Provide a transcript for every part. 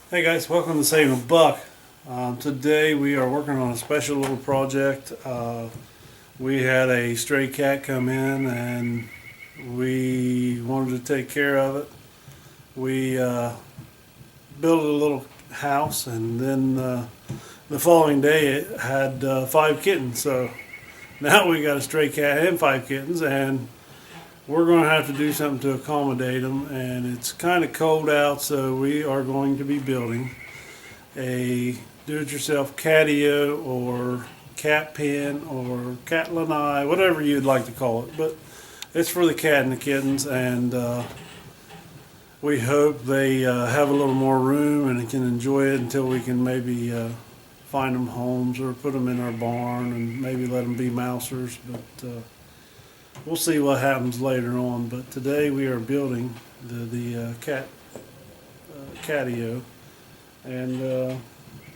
Hey guys, welcome to SavinABuck. Today we are working on a special little project. We had a stray cat come in and we wanted to take care of it. We built a little house, and then the following day it had 5 kittens. So now we got a stray cat and 5 kittens, and we're going to have to do something to accommodate them. And it's kind of cold out, so we are going to be building a do-it-yourself catio or cat pen or cat lanai, whatever you'd like to call it. But it's for the cat and the kittens, and we hope they have a little more room and can enjoy it until we can maybe find them homes or put them in our barn and maybe let them be mousers. But we'll see what happens later on. But today we are building the cat catio. And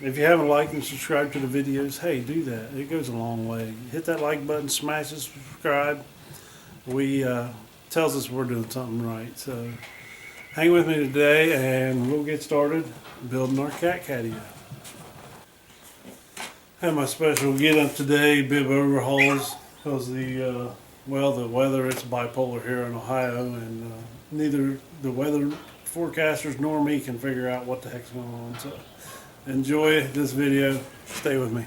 if you haven't liked and subscribed to the videos, hey, do that. It goes a long way. Hit that like button, smash the subscribe. We tells us we're doing something right. So hang with me today, and we'll get started building our cat catio. Have my special get up today, bib overhauls, because the weather, it's bipolar here in Ohio, and neither the weather forecasters nor me can figure out what the heck's going on. So enjoy this video. Stay with me.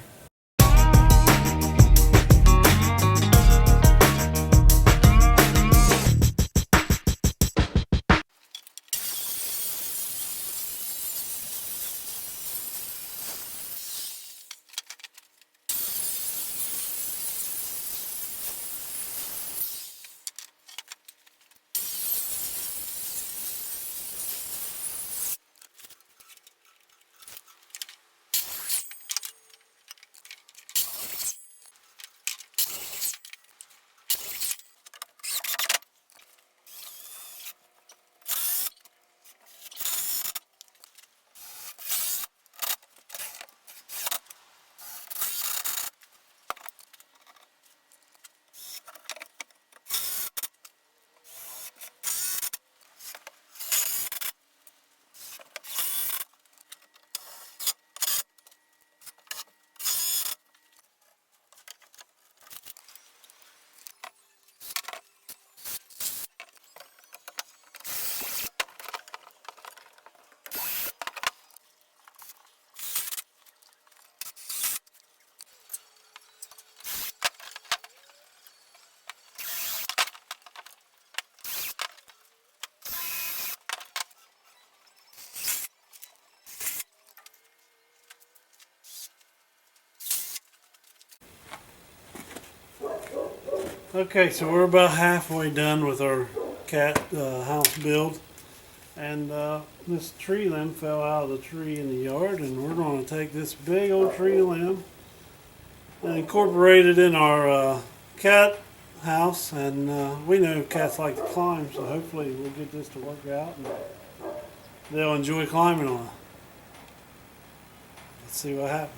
Okay, so we're about halfway done with our cat house build, and this tree limb fell out of the tree in the yard, and we're going to take this big old tree limb and incorporate it in our cat house. And we know cats like to climb, so hopefully we'll get this to work out and they'll enjoy climbing on it. Let's see what happens.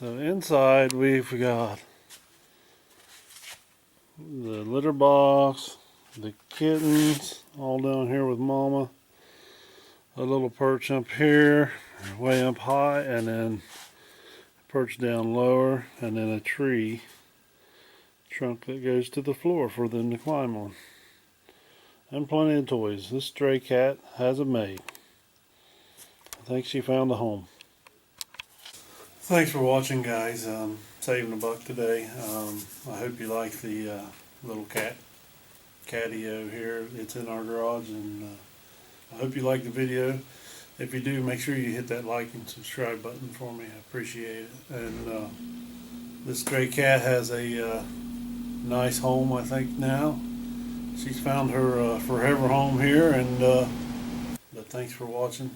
So inside we've got the litter box, the kittens all down here with Mama, a little perch up here, way up high, and then perch down lower, and then a tree trunk that goes to the floor for them to climb on. And plenty of toys. This stray cat has a mate. I think she found a home. Thanks for watching, guys. SavinABuck today. I hope you like the little Catio here. It's in our garage, and I hope you like the video. If you do, make sure you hit that like and subscribe button for me. I appreciate it. And this stray cat has a nice home, I think, now. She's found her forever home here, and but thanks for watching.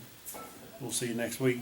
We'll see you next week.